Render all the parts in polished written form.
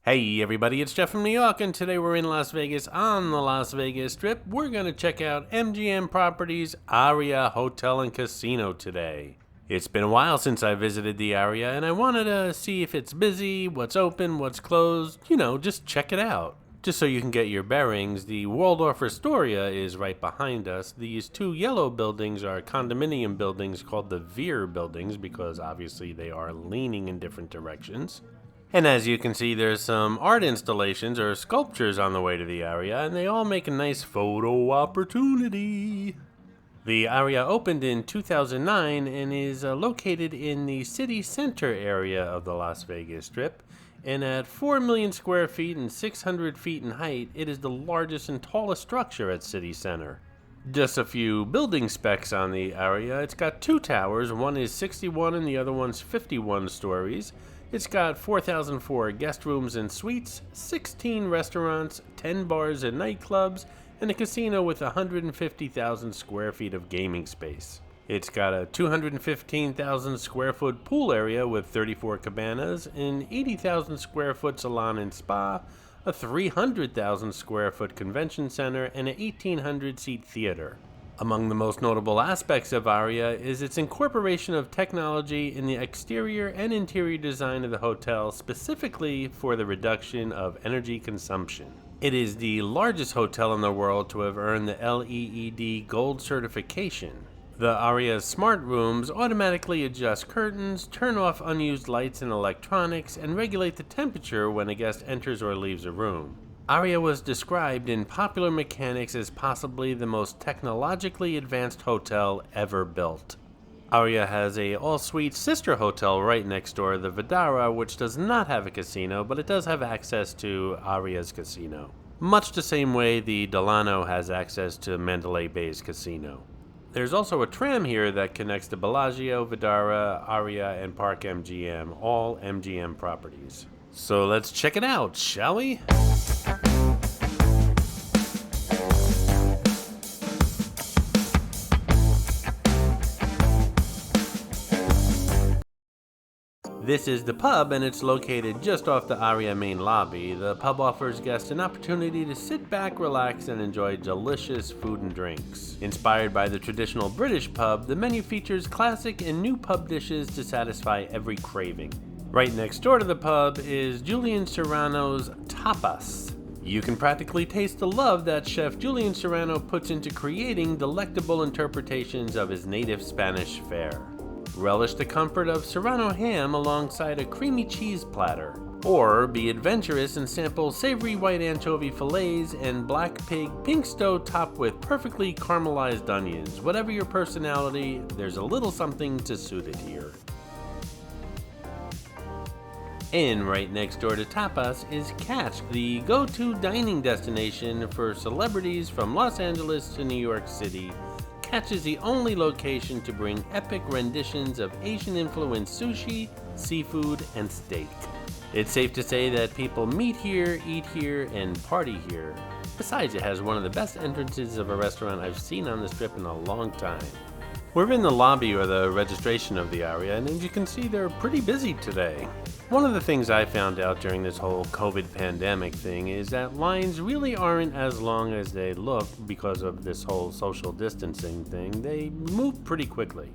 Hey everybody, it's Jeff from New York, and today we're in Las Vegas on the Las Vegas Strip. We're going to check out MGM Properties Aria Hotel and Casino today. It's been a while since I visited the Aria, and I wanted to see if it's busy, what's open, what's closed, just check it out. Just so you can get your bearings, the Waldorf Astoria is right behind us. These two yellow buildings are condominium buildings called the Veer buildings because obviously they are leaning in different directions. And as you can see, there's some art installations or sculptures on the way to the Aria, and they all make a nice photo opportunity. The Aria opened in 2009 and is located in the city center area of the Las Vegas Strip. And at 4 million square feet and 600 feet in height, it is the largest and tallest structure at City Center. Just a few building specs on the Aria. It's got two towers. One is 61 and the other one's 51 stories. It's got 4,004 guest rooms and suites, 16 restaurants, 10 bars and nightclubs, and a casino with 150,000 square feet of gaming space. It's got a 215,000 square foot pool area with 34 cabanas, an 80,000 square foot salon and spa, a 300,000 square foot convention center, and an 1,800 seat theater. Among the most notable aspects of Aria is its incorporation of technology in the exterior and interior design of the hotel, specifically for the reduction of energy consumption. It is the largest hotel in the world to have earned the LEED Gold certification. The Aria's smart rooms automatically adjust curtains, turn off unused lights and electronics, and regulate the temperature when a guest enters or leaves a room. Aria was described in Popular Mechanics as possibly the most technologically advanced hotel ever built. Aria has a all-suite sister hotel right next door, the Vdara, which does not have a casino, but it does have access to Aria's casino. Much the same way the Delano has access to Mandalay Bay's casino. There's also a tram here that connects to Bellagio, Vdara, Aria, and Park MGM, all MGM properties. So let's check it out, shall we? This is the pub, and it's located just off the Aria main lobby. The pub offers guests an opportunity to sit back, relax, and enjoy delicious food and drinks. Inspired by the traditional British pub, the menu features classic and new pub dishes to satisfy every craving. Right next door to the pub is Julian Serrano's Tapas. You can practically taste the love that Chef Julian Serrano puts into creating delectable interpretations of his native Spanish fare. Relish the comfort of Serrano ham alongside a creamy cheese platter. Or be adventurous and sample savory white anchovy fillets and black pig pinksto topped with perfectly caramelized onions. Whatever your personality, there's a little something to suit it here. And right next door to Tapas is Catch, the go-to dining destination for celebrities from Los Angeles to New York City. Catch is the only location to bring epic renditions of Asian-influenced sushi, seafood, and steak. It's safe to say that people meet here, eat here, and party here. Besides, it has one of the best entrances of a restaurant I've seen on the Strip in a long time. We're in the lobby or the registration of the Aria, and as you can see, they're pretty busy today. One of the things I found out during this whole COVID pandemic thing is that lines really aren't as long as they look because of this whole social distancing thing. They move pretty quickly.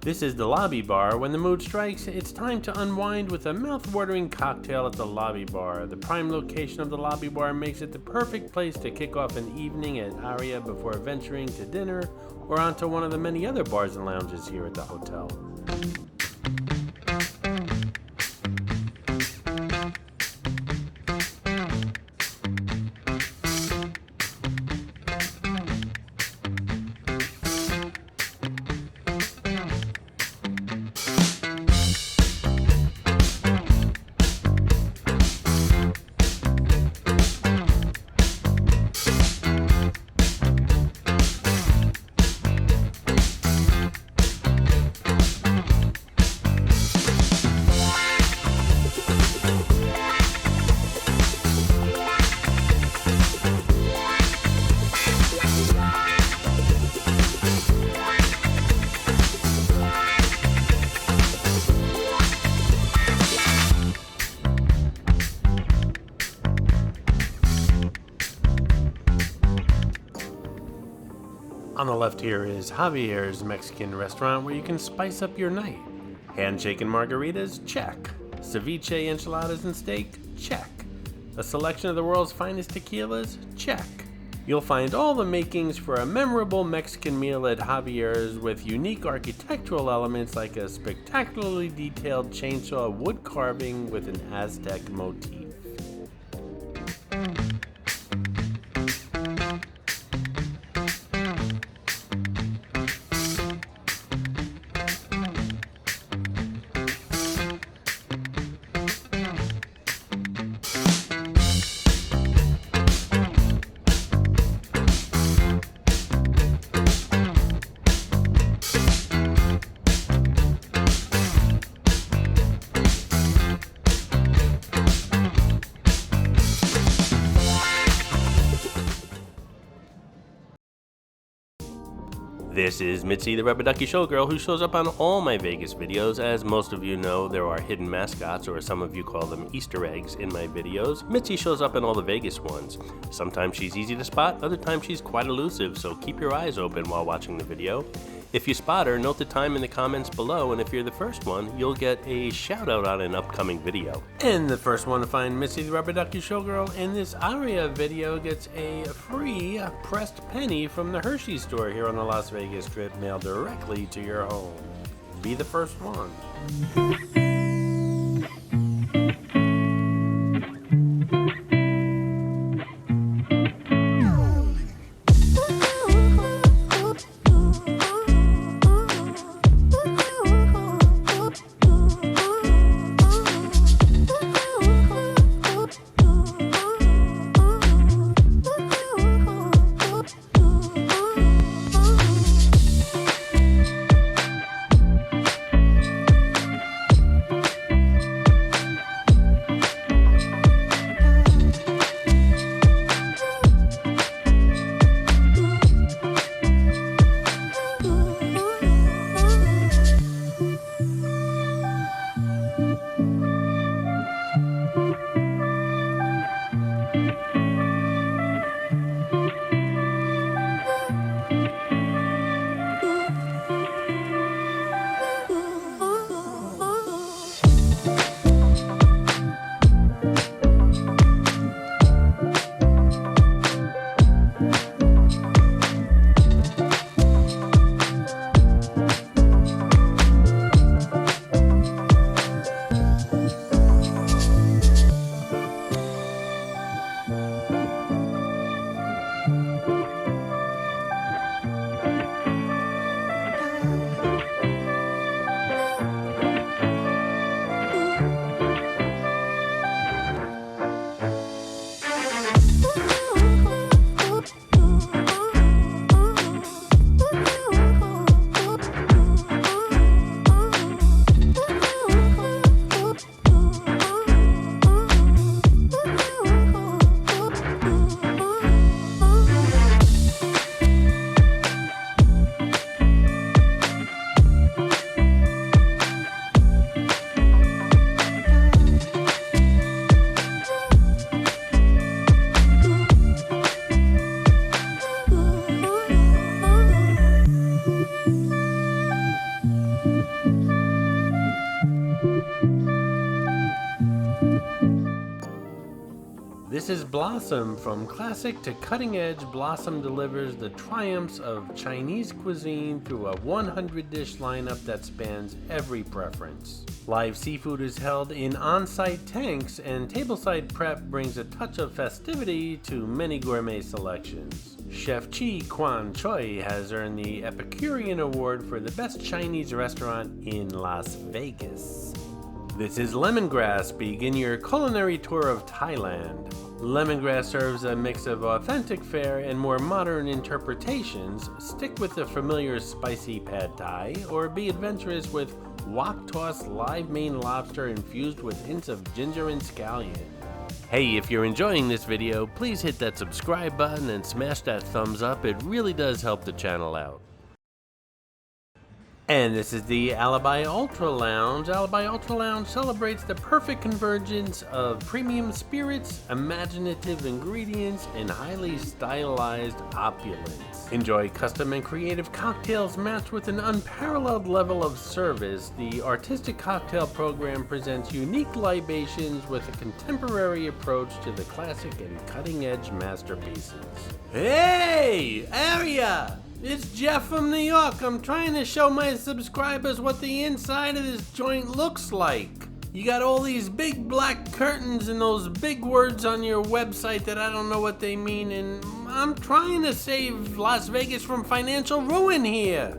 This is the lobby bar. When the mood strikes, it's time to unwind with a mouth-watering cocktail at the lobby bar. The prime location of the lobby bar makes it the perfect place to kick off an evening at Aria before venturing to dinner or onto one of the many other bars and lounges here at the hotel. On the left here is Javier's Mexican restaurant where you can spice up your night. Handshake and margaritas? Check. Ceviche, enchiladas, and steak? Check. A selection of the world's finest tequilas? Check. You'll find all the makings for a memorable Mexican meal at Javier's with unique architectural elements like a spectacularly detailed chainsaw wood carving with an Aztec motif. This is Mitzi, the Rubber Ducky Showgirl, who shows up on all my Vegas videos. As most of you know, there are hidden mascots, or some of you call them Easter eggs, in my videos. Mitzi shows up in all the Vegas ones. Sometimes she's easy to spot, other times she's quite elusive, so keep your eyes open while watching the video. If you spot her, note the time in the comments below, and if you're the first one, you'll get a shout out on an upcoming video. And the first one to find Mitzi the Rubber Ducky Showgirl in this Aria video gets a free pressed penny from the Hershey store here on the Las Vegas Strip, mailed directly to your home. Be the first one. This is Blossom. From classic to cutting edge, Blossom delivers the triumphs of Chinese cuisine through a 100-dish lineup that spans every preference. Live seafood is held in on-site tanks, and tableside prep brings a touch of festivity to many gourmet selections. Chef Chi Kwan Choi has earned the Epicurean Award for the best Chinese restaurant in Las Vegas. This is Lemongrass. Begin your culinary tour of Thailand. Lemongrass serves a mix of authentic fare and more modern interpretations. Stick with the familiar spicy pad thai, or be adventurous with wok tossed live Maine lobster infused with hints of ginger and scallion. Hey, if you're enjoying this video, please hit that subscribe button and smash that thumbs up. It really does help the channel out. And this is the Alibi Ultra Lounge. Alibi Ultra Lounge celebrates the perfect convergence of premium spirits, imaginative ingredients, and highly stylized opulence. Enjoy custom and creative cocktails matched with an unparalleled level of service. The artistic cocktail program presents unique libations with a contemporary approach to the classic and cutting-edge masterpieces. Hey, Aria! It's Jeff from New York. I'm trying to show my subscribers what the inside of this joint looks like. You got all these big black curtains and those big words on your website that I don't know what they mean, and I'm trying to save Las Vegas from financial ruin here.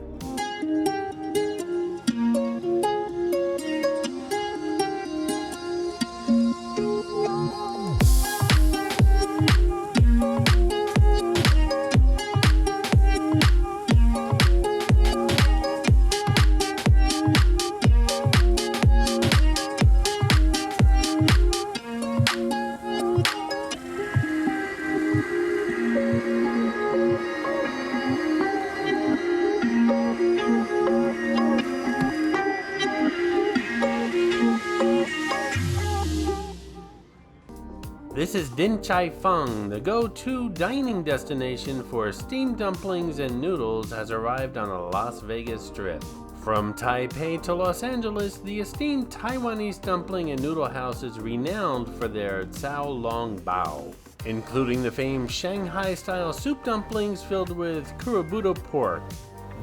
This is Din Chai Fung, the go-to dining destination for steamed dumplings and noodles, has arrived on the Las Vegas Strip. From Taipei to Los Angeles, the esteemed Taiwanese dumpling and noodle house is renowned for their Cao Long Bao, including the famed Shanghai-style soup dumplings filled with kurobuto pork.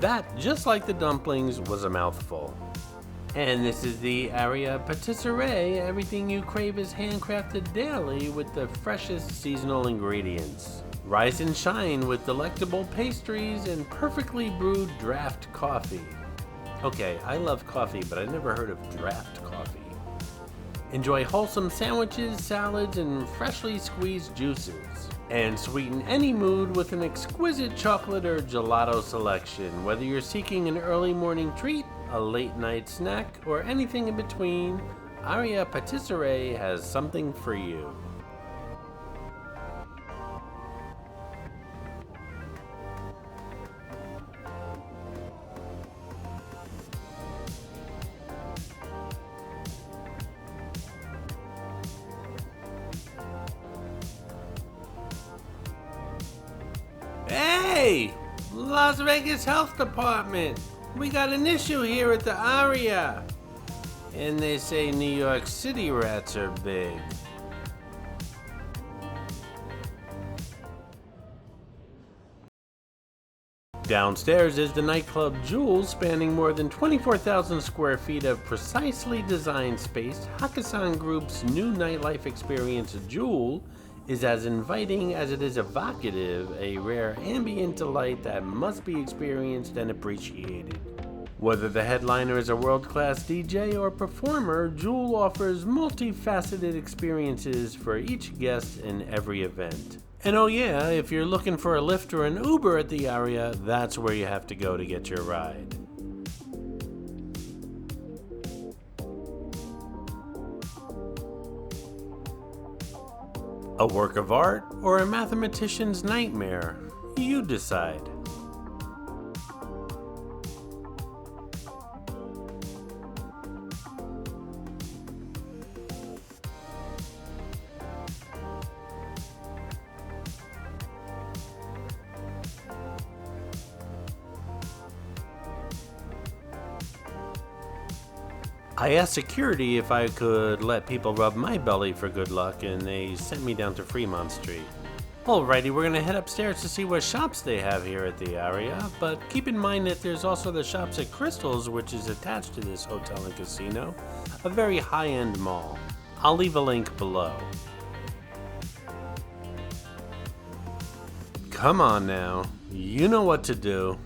That, just like the dumplings, was a mouthful. And this is the Aria Patisserie. Everything you crave is handcrafted daily with the freshest seasonal ingredients. Rise and shine with delectable pastries and perfectly brewed draft coffee. Okay, I love coffee, but I never heard of draft coffee. Enjoy wholesome sandwiches, salads, and freshly squeezed juices. And sweeten any mood with an exquisite chocolate or gelato selection. Whether you're seeking an early morning treat, a late night snack, or anything in between, Aria Patisserie has something for you. Hey! Las Vegas Health Department! We got an issue here at the Aria. And they say New York City rats are big. Downstairs is the nightclub Jewel, spanning more than 24,000 square feet of precisely designed space. Hakkasan Group's new nightlife experience, Jewel, is as inviting as it is evocative, a rare ambient delight that must be experienced and appreciated. Whether the headliner is a world-class DJ or performer, Jewel offers multifaceted experiences for each guest in every event. And oh yeah, if you're looking for a Lyft or an Uber at the Aria, that's where you have to go to get your ride. A work of art or a mathematician's nightmare? You decide. I asked security if I could let people rub my belly for good luck, and they sent me down to Fremont Street. Alrighty, we're gonna head upstairs to see what shops they have here at the Aria, but keep in mind that there's also the shops at Crystals, which is attached to this hotel and casino, a very high-end mall. I'll leave a link below. Come on now, you know what to do.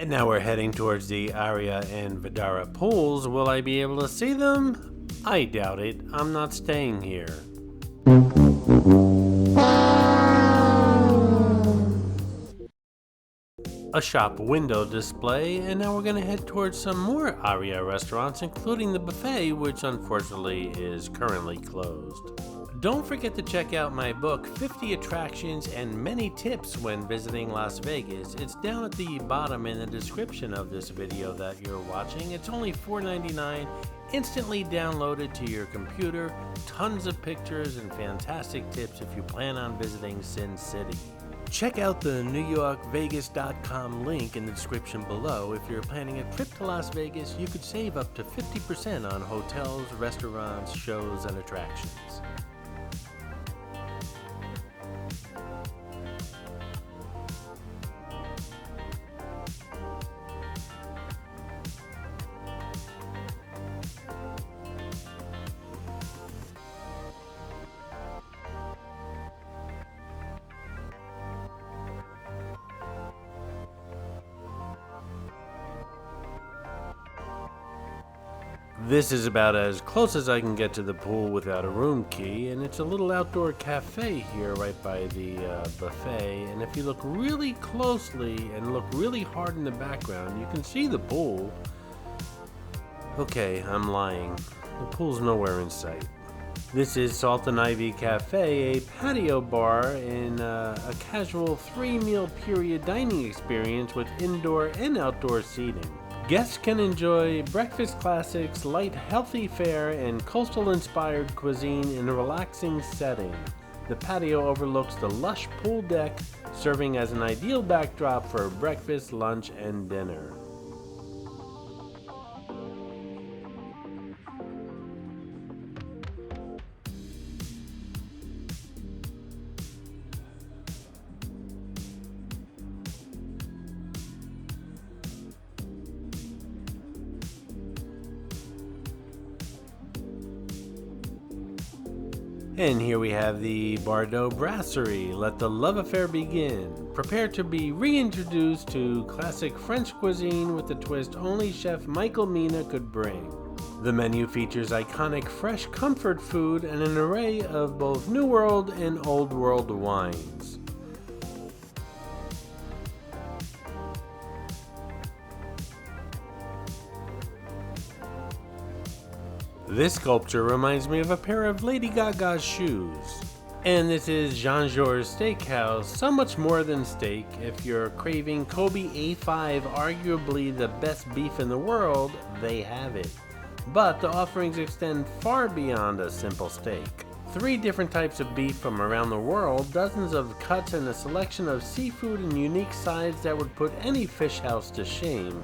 And now we're heading towards the Aria and Vidara pools. Will I be able to see them? I doubt it. I'm not staying here. A shop window display, and now we're going to head towards some more Aria restaurants, including the buffet, which unfortunately is currently closed. Don't forget to check out my book, 50 Attractions and Many Tips When Visiting Las Vegas. It's down at the bottom in the description of this video that you're watching. It's only $4.99, instantly downloaded to your computer, tons of pictures and fantastic tips if you plan on visiting Sin City. Check out the NewYorkVegas.com link in the description below. If you're planning a trip to Las Vegas, you could save up to 50% on hotels, restaurants, shows, and attractions. This is about as close as I can get to the pool without a room key, and it's a little outdoor cafe here right by the buffet. And if you look really closely and look really hard in the background, you can see the pool. Okay, I'm lying. The pool's nowhere in sight. This is Salt and Ivy Cafe, a patio bar in a casual 3-meal period dining experience with indoor and outdoor seating. Guests can enjoy breakfast classics, light healthy fare, and coastal-inspired cuisine in a relaxing setting. The patio overlooks the lush pool deck, serving as an ideal backdrop for breakfast, lunch, and dinner. And here we have the Bardo Brasserie. Let the love affair begin. Prepare to be reintroduced to classic French cuisine with the twist only Chef Michael Mina could bring. The menu features iconic fresh comfort food and an array of both New World and Old World wines. This sculpture reminds me of a pair of Lady Gaga's shoes. And this is Jean-Georges Steakhouse, so much more than steak. If you're craving Kobe A5, arguably the best beef in the world, they have it. But the offerings extend far beyond a simple steak. 3 different types of beef from around the world, dozens of cuts, and a selection of seafood and unique sides that would put any fish house to shame.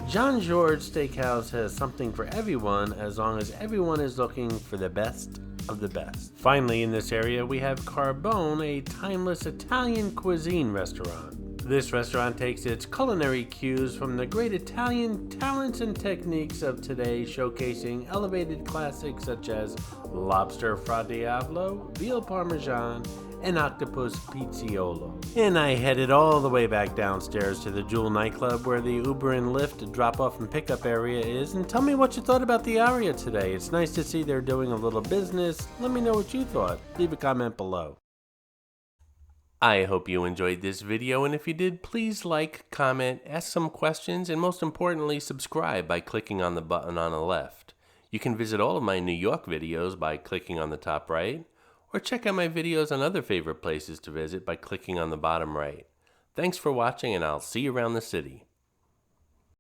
Jean-Georges Steakhouse has something for everyone, as long as everyone is looking for the best of the best. Finally, in this area, we have Carbone, a timeless Italian cuisine restaurant. This restaurant takes its culinary cues from the great Italian talents and techniques of today, showcasing elevated classics such as lobster fra diavolo, veal parmesan, and octopus pizziolo. And I headed all the way back downstairs to the Jewel nightclub where the Uber and Lyft drop-off and pickup area is, and tell me what you thought about the Aria today. It's nice to see they're doing a little business. Let me know what you thought. Leave a comment below. I hope you enjoyed this video, and if you did, please like, comment, ask some questions, and most importantly, subscribe by clicking on the button on the left. You can visit all of my New York videos by clicking on the top right, or check out my videos on other favorite places to visit by clicking on the bottom right. Thanks for watching, and I'll see you around the city.